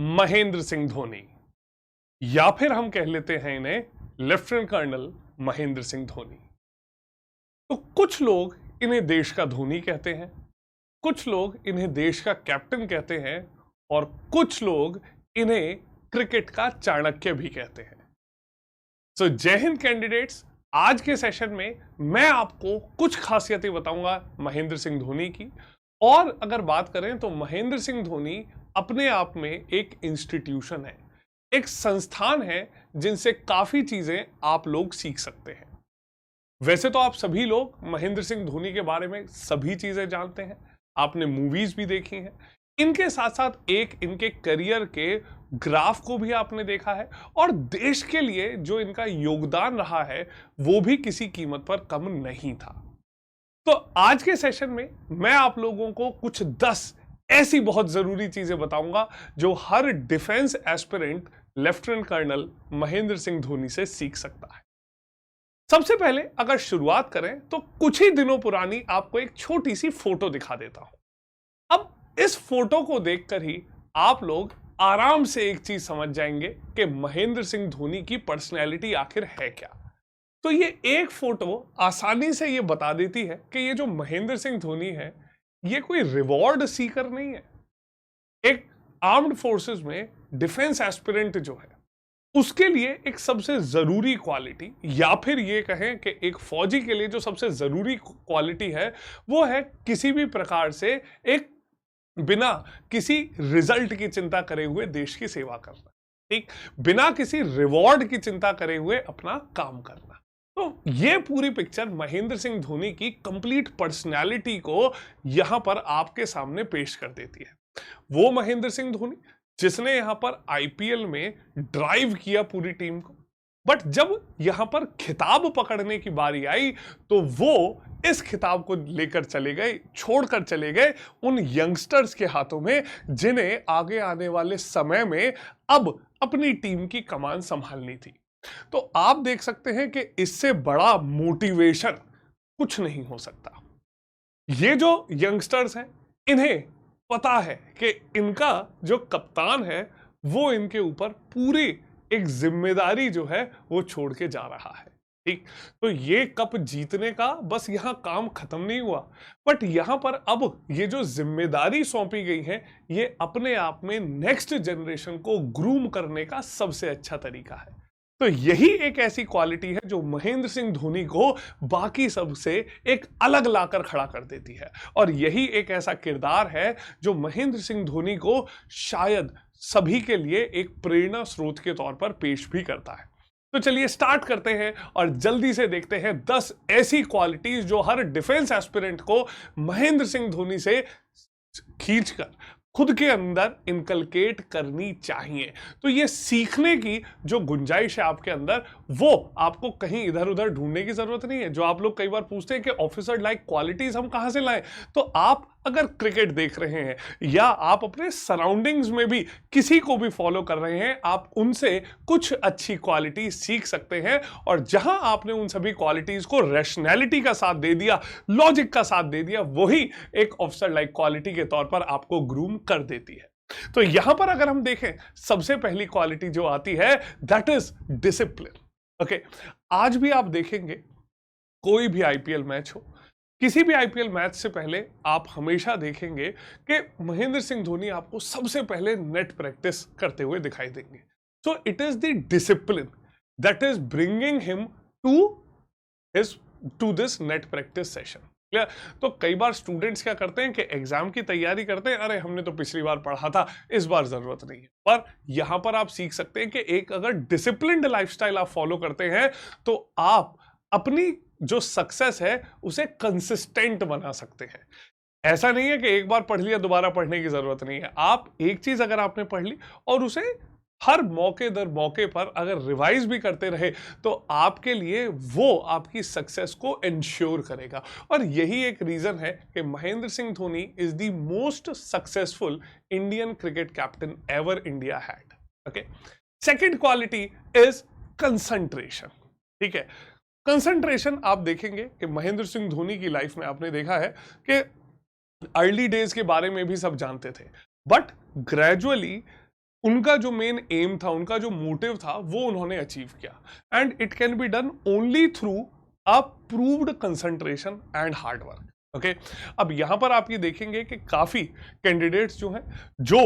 महेंद्र सिंह धोनी, या फिर हम कह लेते हैं इन्हें लेफ्टिनेंट कर्नल महेंद्र सिंह धोनी। तो कुछ लोग इन्हें देश का धोनी कहते हैं, कुछ लोग इन्हें देश का कैप्टन कहते हैं और कुछ लोग इन्हें क्रिकेट का चाणक्य भी कहते हैं। सो जय हिंद कैंडिडेट्स, आज के सेशन में मैं आपको कुछ खासियतें बताऊंगा महेंद्र सिंह धोनी की। और अगर बात करें तो महेंद्र सिंह धोनी अपने आप में एक इंस्टीट्यूशन है, एक संस्थान है जिनसे काफी चीजें आप लोग सीख सकते हैं। वैसे तो आप सभी लोग महेंद्र सिंह धोनी के बारे में सभी चीजें जानते हैं, आपने मूवीज भी देखी हैं, इनके साथ साथ एक इनके करियर के ग्राफ को भी आपने देखा है और देश के लिए जो इनका योगदान रहा है वो भी किसी कीमत पर कम नहीं था। तो आज के सेशन में मैं आप लोगों को कुछ 10 ऐसी बहुत जरूरी चीजें बताऊंगा जो हर defence aspirant lieutenant colonel Mahendra Singh Dhoni से सीख सकता है। सबसे पहले अगर शुरुआत करें तो कुछ ही दिनों पुरानी आपको एक छोटी सी फोटो दिखा देता हूं। अब इस फोटो को देखकर ही आप लोग आराम से एक चीज समझ जाएंगे कि महेंद्र सिंह धोनी की पर्सनैलिटी आखिर है क्या। तो ये एक फोटो आसानी से ये बता देती है कि ये जो महेंद्र सिंह धोनी है ये कोई रिवॉर्ड सीकर नहीं है। एक आर्म्ड फोर्सेस में डिफेंस एस्पिरेंट जो है उसके लिए एक सबसे जरूरी क्वालिटी, या फिर ये कहें कि एक फौजी के लिए जो सबसे जरूरी क्वालिटी है वो है किसी भी प्रकार से एक बिना किसी रिजल्ट की चिंता करे हुए देश की सेवा करना, ठीक, बिना किसी रिवॉर्ड की चिंता करे हुए अपना काम करना। तो ये पूरी पिक्चर महेंद्र सिंह धोनी की कंप्लीट पर्सनैलिटी को यहां पर आपके सामने पेश कर देती है। वो महेंद्र सिंह धोनी जिसने यहां पर आईपीएल में ड्राइव किया पूरी टीम को, बट जब यहां पर खिताब पकड़ने की बारी आई तो वो इस खिताब को लेकर चले गए, छोड़कर चले गए उन यंगस्टर्स के हाथों में जिन्हें आगे आने वाले समय में अब अपनी टीम की कमान संभालनी थी। तो आप देख सकते हैं कि इससे बड़ा मोटिवेशन कुछ नहीं हो सकता। ये जो यंगस्टर्स हैं इन्हें पता है कि इनका जो कप्तान है वो इनके ऊपर पूरी एक जिम्मेदारी जो है वो छोड़ के जा रहा है, ठीक। तो ये कप जीतने का बस यहां काम खत्म नहीं हुआ, बट यहां पर अब ये जो जिम्मेदारी सौंपी गई है ये अपने आप में नेक्स्ट जनरेशन को ग्रूम करने का सबसे अच्छा तरीका है। तो यही एक ऐसी क्वालिटी है जो महेंद्र सिंह धोनी को बाकी सबसे एक अलग लाकर खड़ा कर देती है, और यही एक ऐसा किरदार है जो महेंद्र सिंह धोनी को शायद सभी के लिए एक प्रेरणा स्रोत के तौर पर पेश भी करता है। तो चलिए स्टार्ट करते हैं और जल्दी से देखते हैं 10 ऐसी क्वालिटीज जो हर डिफेंस एस्पिरेंट को महेंद्र सिंह धोनी से खींचकर खुद के अंदर इनकलकेट करनी चाहिए। तो ये सीखने की जो गुंजाइश है आपके अंदर वो आपको कहीं इधर उधर ढूंढने की जरूरत नहीं है। जो आप लोग कई बार पूछते हैं कि ऑफिसर लाइक क्वालिटीज हम कहां से लाएं, तो आप अगर क्रिकेट देख रहे हैं या आप अपने सराउंडिंग्स में भी किसी को भी फॉलो कर रहे हैं, आप उनसे कुछ अच्छी क्वालिटी सीख सकते हैं। और जहां आपने उन सभी क्वालिटीज को रैशनैलिटी का साथ दे दिया, लॉजिक का साथ दे दिया, वही एक ऑफिसर लाइक क्वालिटी के तौर पर आपको ग्रूम कर देती है। तो यहां पर अगर हम देखें सबसे पहली क्वालिटी जो आती है दैट इज डिसिप्लिन। ओके, आज भी आप देखेंगे कोई भी आईपीएल मैच हो, किसी भी आईपीएल मैच से पहले आप हमेशा देखेंगे कि महेंद्र सिंह धोनी आपको सबसे पहले नेट प्रैक्टिस करते हुए दिखाई देंगे। So it is the discipline that is bringing him to this net practice session. तो कई बार स्टूडेंट्स क्या करते हैं कि एग्जाम की तैयारी करते हैं, अरे हमने तो पिछली बार पढ़ा था, इस बार जरूरत नहीं है। पर यहां पर आप सीख सकते हैं कि एक अगर डिसिप्लिन्ड लाइफस्टाइल आप फॉलो करते हैं तो आप अपनी जो सक्सेस है उसे कंसिस्टेंट बना सकते हैं। ऐसा नहीं है कि एक बार पढ़ लिया दोबारा पढ़ने की जरूरत नहीं है। आप एक चीज अगर आपने पढ़ ली और उसे हर मौके दर मौके पर अगर रिवाइज भी करते रहे तो आपके लिए वो आपकी सक्सेस को इंश्योर करेगा। और यही एक रीजन है कि Mahendra Singh Dhoni is the most successful Indian cricket captain ever India had. Okay, second quality is concentration. ठीक है, कंसंट्रेशन आप देखेंगे कि महेंद्र सिंह धोनी की लाइफ में आपने देखा है कि अर्ली डेज के बारे में भी सब जानते थे, बट ग्रेजुअली उनका जो मेन एम था, उनका जो मोटिव था, वो उन्होंने अचीव किया। And it can be done only through a proved concentration and hard work. Okay, अब यहां पर आप ये देखेंगे कि काफी कैंडिडेट्स जो हैं, जो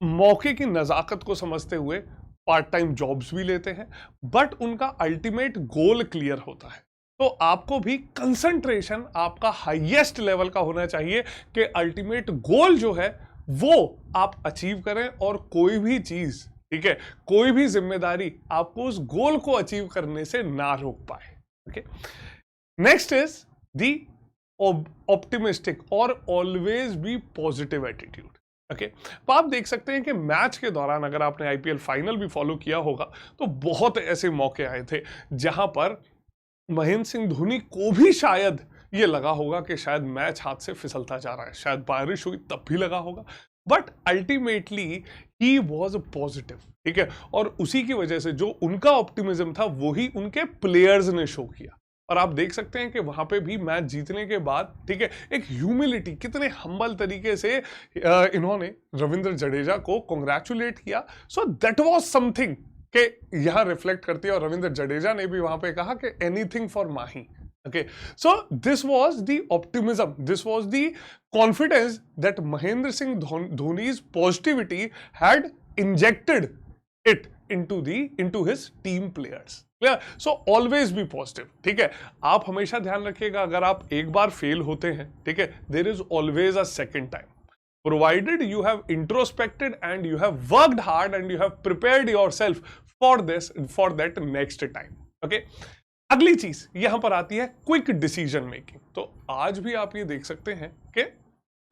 मौके की नजाकत को समझते हुए पार्ट टाइम जॉब्स भी लेते हैं, बट उनका अल्टीमेट गोल क्लियर होता है। तो आपको भी कंसंट्रेशन आपका हाईएस्ट लेवल का होना चाहिए कि अल्टीमेट गोल जो है वो आप अचीव करें, और कोई भी चीज, ठीक है, कोई भी जिम्मेदारी आपको उस गोल को अचीव करने से ना रोक पाए। Okay, next is the optimistic और always be positive attitude. Okay, तो आप देख सकते हैं कि मैच के दौरान अगर आपने आईपीएल फाइनल भी फॉलो किया होगा तो बहुत ऐसे मौके आए थे जहां पर महेंद्र सिंह धोनी को भी शायद ये लगा होगा कि शायद मैच हाथ से फिसलता जा रहा है, शायद बारिश हुई तब भी लगा होगा, but ultimately he was positive. ठीक है, और उसी की वजह से जो उनका ऑप्टिमिज्म था वही उनके प्लेयर्स ने शो किया। और आप देख सकते हैं कि वहां पे भी मैच जीतने के बाद, ठीक है, एक ह्यूमिलिटी, कितने हम्बल तरीके से इन्होंने रविंद्र जडेजा को कॉन्ग्रेचुलेट किया। सो दैट वाज समथिंग के यहां रिफ्लेक्ट करती है, और रविंद्र जडेजा ने भी वहां पे कहा कि anything for Mahi. Okay, so this was the optimism, this was the confidence that Mahendra Singh Dhoni's positivity had injected it into his team players. Yeah, so always be positive. ठीक है, आप हमेशा ध्यान रखिएगा, अगर आप एक बार फेल होते हैं, ठीक है, there is always a second time, provided you have introspected and you have worked hard and you have prepared yourself for that next time. Okay, अगली चीज यहां पर आती है क्विक डिसीजन मेकिंग। तो आज भी आप ये देख सकते हैं कि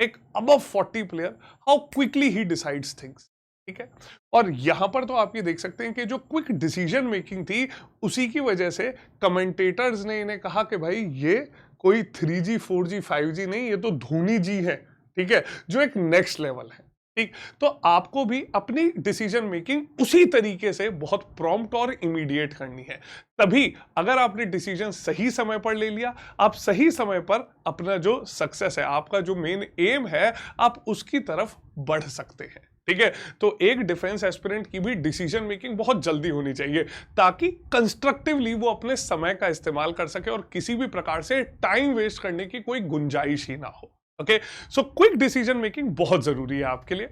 एक above 40 player, how quickly he decides things. ठीक है, और यहां पर तो आप ये देख सकते हैं कि जो क्विक डिसीजन मेकिंग थी, उसी की वजह से कमेंटेटर्स ने इन्हें कहा कि भाई ये कोई 3G 4G 5G नहीं, ये तो धोनी जी है। ठीक है, जो एक नेक्स्ट लेवल है। ठीक, तो आपको भी अपनी डिसीजन मेकिंग उसी तरीके से बहुत प्रॉम्प्ट और इमीडिएट करनी है। तभी अगर आपने डिसीजन सही समय पर ले लिया, आप सही समय पर अपना जो सक्सेस है, आपका जो मेन एम है, आप उसकी तरफ बढ़ सकते हैं। ठीक है, तो एक डिफेंस एस्पिरेंट की भी डिसीजन मेकिंग बहुत जल्दी होनी चाहिए, ताकि कंस्ट्रक्टिवली वो अपने समय का इस्तेमाल कर सके और किसी भी प्रकार से टाइम वेस्ट करने की कोई गुंजाइश ही ना हो। Okay, so quick decision making बहुत जरूरी है आपके लिए।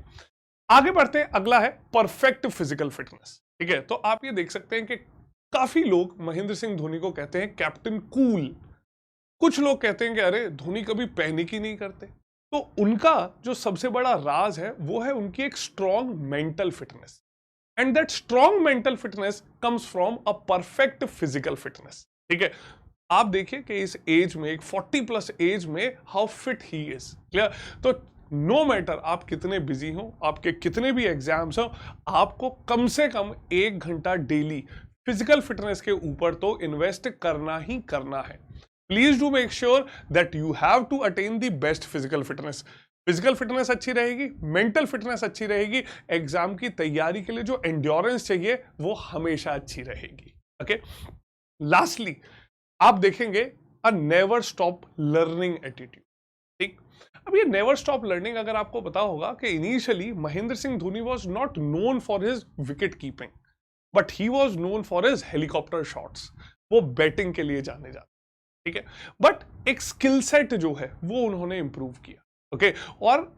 आगे बढ़ते हैं, अगला है परफेक्ट फिजिकल फिटनेस। ठीक है, तो आप ये देख सकते हैं कि काफी लोग महेंद्र सिंह धोनी को कहते हैं कैप्टन कूल। कुछ लोग कहते हैं कि अरे धोनी कभी पैनिक ही नहीं करते। तो उनका जो सबसे बड़ा राज है वो है उनकी एक strong mental fitness, and that strong mental fitness comes from a perfect physical fitness. ठीक है, आप देखिए कि इस एज में, एक 40+ एज में, how fit he is. Clear, तो नो मैटर आप कितने बिजी हो, आपके कितने भी एग्जाम्स हो, आपको कम से कम 1 घंटा डेली फिजिकल फिटनेस के ऊपर तो इन्वेस्ट करना ही करना है। Please do make sure that you have to attain the best physical fitness. Physical fitness अच्छी रहेगी, मेंटल फिटनेस अच्छी रहेगी, एग्जाम की तैयारी के लिए जो एंड्योरेंस चाहिए वो हमेशा अच्छी रहेगी। ओके, लास्टली आप देखेंगे a never stop learning attitude. ठीक, अब ये नेवर स्टॉप लर्निंग, अगर आपको पता होगा कि initially Mahendra Singh Dhoni was not known for his wicket keeping, but he was known for his helicopter shots. वो बैटिंग के लिए जाने जाते, ठीक है, बट एक स्किल सेट जो है वो उन्होंने इंप्रूव किया। ओके, और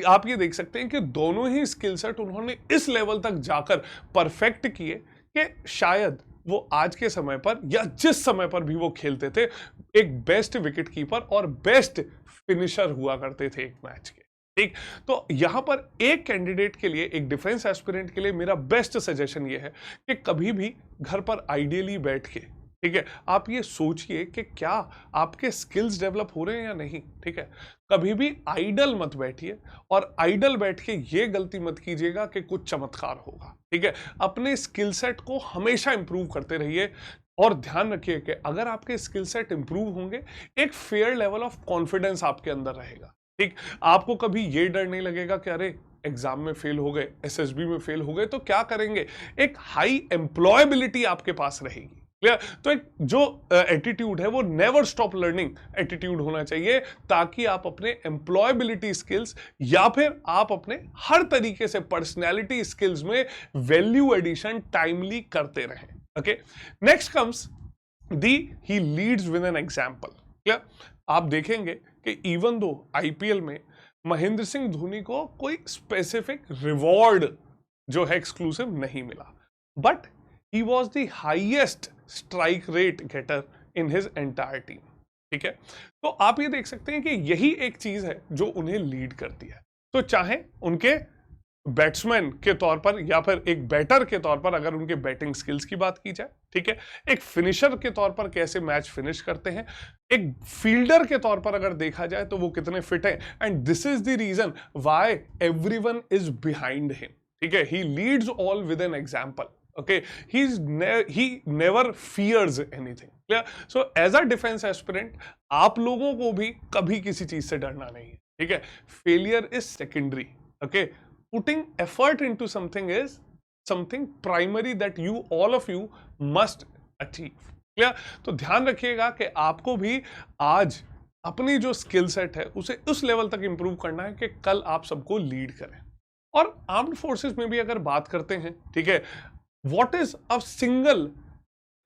आप ये देख सकते हैं कि दोनों ही स्किल सेट उन्होंने इस लेवल तक जाकर परफेक्ट किए कि शायद वो आज के समय पर या जिस समय पर भी वो खेलते थे, एक बेस्ट विकेट कीपर और बेस्ट फिनिशर हुआ करते थे एक मैच के। ठीक, तो यहां पर एक कैंडिडेट के लिए, एक डिफेंस एस्पिरेंट के लिए मेरा बेस्ट सजेशन ये है कि कभी भी घर पर आइडियली बैठ के, ठीक है, आप ये सोचिए कि क्या आपके स्किल्स डेवलप हो रहे हैं या नहीं। ठीक है, कभी भी आइडल मत बैठिए, और आइडल बैठ के ये गलती मत कीजिएगा कि कुछ चमत्कार होगा। ठीक है, अपने स्किल सेट को हमेशा इंप्रूव करते रहिए, और ध्यान रखिए कि अगर आपके स्किल सेट इंप्रूव होंगे, एक फेयर लेवल ऑफ कॉन्फिडेंस आपके अंदर रहेगा। ठीक, आपको कभी ये डर नहीं लगेगा कि अरे एग्जाम में फेल हो गए, एसएसबी में फेल हो गए तो क्या करेंगे। एक हाई एम्प्लॉयबिलिटी आपके पास रहेगी। क्लियर? तो एक जो एटीट्यूड है वो नेवर स्टॉप लर्निंग एटीट्यूड होना चाहिए, ताकि आप अपने एम्प्लॉयबिलिटी स्किल्स या फिर आप अपने हर तरीके से पर्सनैलिटी स्किल्स में वैल्यू एडिशन टाइमली करते रहें। Okay, next comes the he leads with an example. Clear? आप देखेंगे कि इवन दो आईपीएल में महेंद्र सिंह धोनी को कोई स्पेसिफिक रिवॉर्ड जो है एक्सक्लूसिव नहीं मिला, but he was the highest strike rate getter in his entire team। ठीक है, तो आप ये देख सकते हैं कि यही एक चीज है जो उन्हें लीड करती है। तो चाहे उनके बैट्समैन के तौर पर या फिर एक बैटर के तौर पर अगर उनके बैटिंग स्किल्स की बात की जाए, ठीक है, एक फिनिशर के तौर पर कैसे मैच फिनिश करते हैं, एक फील्डर के तौर पर अगर देखा जाए तो वो कितने फिट हैं, and this is the reason why everyone is behind him. ठीक है, he leads all with an example. Okay, he never fears anything। Clear? So as a defense aspirant, आप लोगों को भी कभी किसी चीज से डरना नहीं है। ठीक है, failure is secondary। Okay, putting effort into something is something primary that you all of you must achieve। Clear? तो ध्यान रखिएगा कि आपको भी आज अपनी जो स्किल सेट है उसे उस लेवल तक इंप्रूव करना है कि कल आप सबको लीड करें। और आर्म्ड फोर्सेस में भी अगर बात करते हैं, ठीक है, what is a single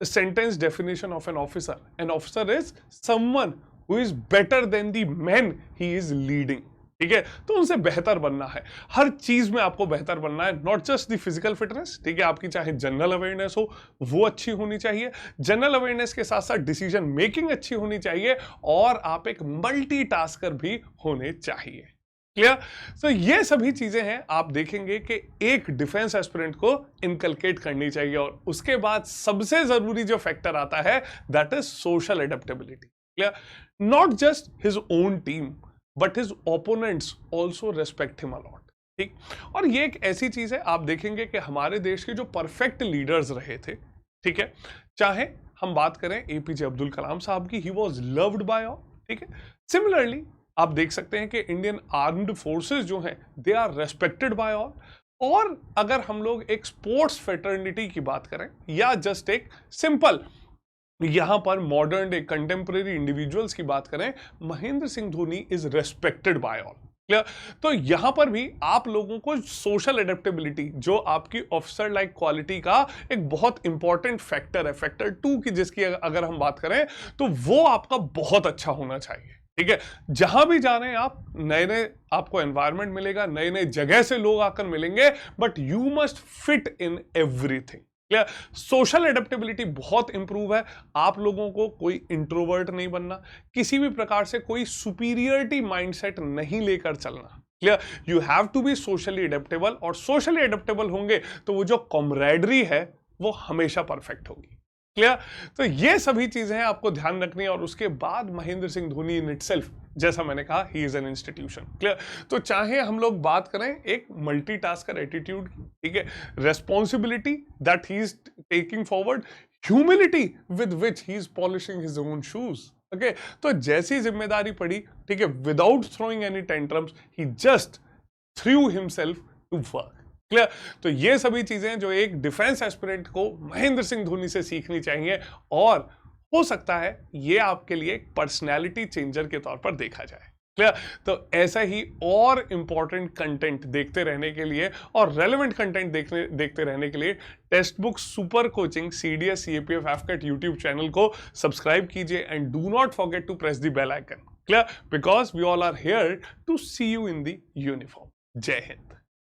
sentence definition of an officer? An officer is someone who is better than the men he is leading। ठीक है, तो उनसे बेहतर बनना है, हर चीज में आपको बेहतर बनना है, not just the physical fitness. ठीक है, आपकी चाहे जनरल अवेयरनेस हो वो अच्छी होनी चाहिए, जनरल अवेयरनेस के साथ साथ डिसीजन मेकिंग अच्छी होनी चाहिए, और आप एक मल्टीटास्कर भी होने चाहिए। क्लियर? तो ये सभी चीजें हैं, आप देखेंगे कि एक डिफेंस एस्पिरेंट को इनकलकेट करनी चाहिए। और उसके बाद सबसे जरूरी जो फैक्टर आता है that is social adaptability. Clear? Not just his own team but his opponents also respect him a lot. ठीक, और ये एक ऐसी चीज है, आप देखेंगे कि हमारे देश के जो परफेक्ट लीडर्स रहे थे, ठीक है, चाहे हम बात करें एपीजे अब्दुल कलाम साहब की, he was loved by all. ठीक है, सिमिलरली आप देख सकते हैं कि इंडियन आर्म्ड फोर्सेस जो हैं they are respected by all. और अगर हम लोग एक स्पोर्ट्स फेटर्निटी की बात करें या जस्ट एक सिंपल यहां पर मॉडर्न डे कंटेम्परेरी इंडिविजुअल्स की बात करें, Mahendra Singh Dhoni is respected by all. Clear? तो यहां पर भी आप लोगों को सोशल एडेप्टेबिलिटी जो आपकी ऑफिसर लाइक क्वालिटी का एक बहुत इंपॉर्टेंट फैक्टर है, फैक्टर 2 की जिसकी अगर हम बात करें तो वो आपका बहुत अच्छा होना चाहिए। ठीक है, जहां भी जा रहे हैं आप, नए नए आपको एनवायरनमेंट मिलेगा, नए नए जगह से लोग आकर मिलेंगे, but you must fit in everything. Clear? Social adaptability बहुत इंप्रूव है, आप लोगों को कोई इंट्रोवर्ट नहीं बनना, किसी भी प्रकार से कोई सुपीरियरिटी माइंडसेट नहीं लेकर चलना। Clear? You have to be socially adaptable, और सोशली एडेप्टेबल होंगे तो वो जो कॉमरेडरी है वो हमेशा परफेक्ट होगी। क्लियर? तो ये सभी चीजें आपको ध्यान रखनी है। और उसके बाद महेंद्र सिंह धोनी इन इटसेल्फ, जैसा मैंने कहा, he is an institution. Clear? तो चाहे हम लोग बात करें एक मल्टीटास्कर एटीट्यूड की, ठीक है, responsibility that he is taking forward, humility with which he is polishing his own shoes. Okay, तो जैसी जिम्मेदारी पड़ी, ठीक है, without throwing any tantrums, he just threw himself to work. Clear? तो ये सभी चीजें जो एक डिफेंस एस्पिरेंट को महेंद्र सिंह धोनी से सीखनी चाहिए, और हो सकता है ये आपके लिए एक पर्सनैलिटी चेंजर के तौर पर देखा जाए। क्लियर? तो ऐसा ही और इंपॉर्टेंट कंटेंट देखते रहने के लिए और रेलेवेंट कंटेंट देखते रहने के लिए text book super coaching CDS CAPF AFCAT YouTube channel को सब्सक्राइब कीजिए, and do not forget to press the bell icon. Clear? Because we all are here to see you in the uniform. Jai Hind.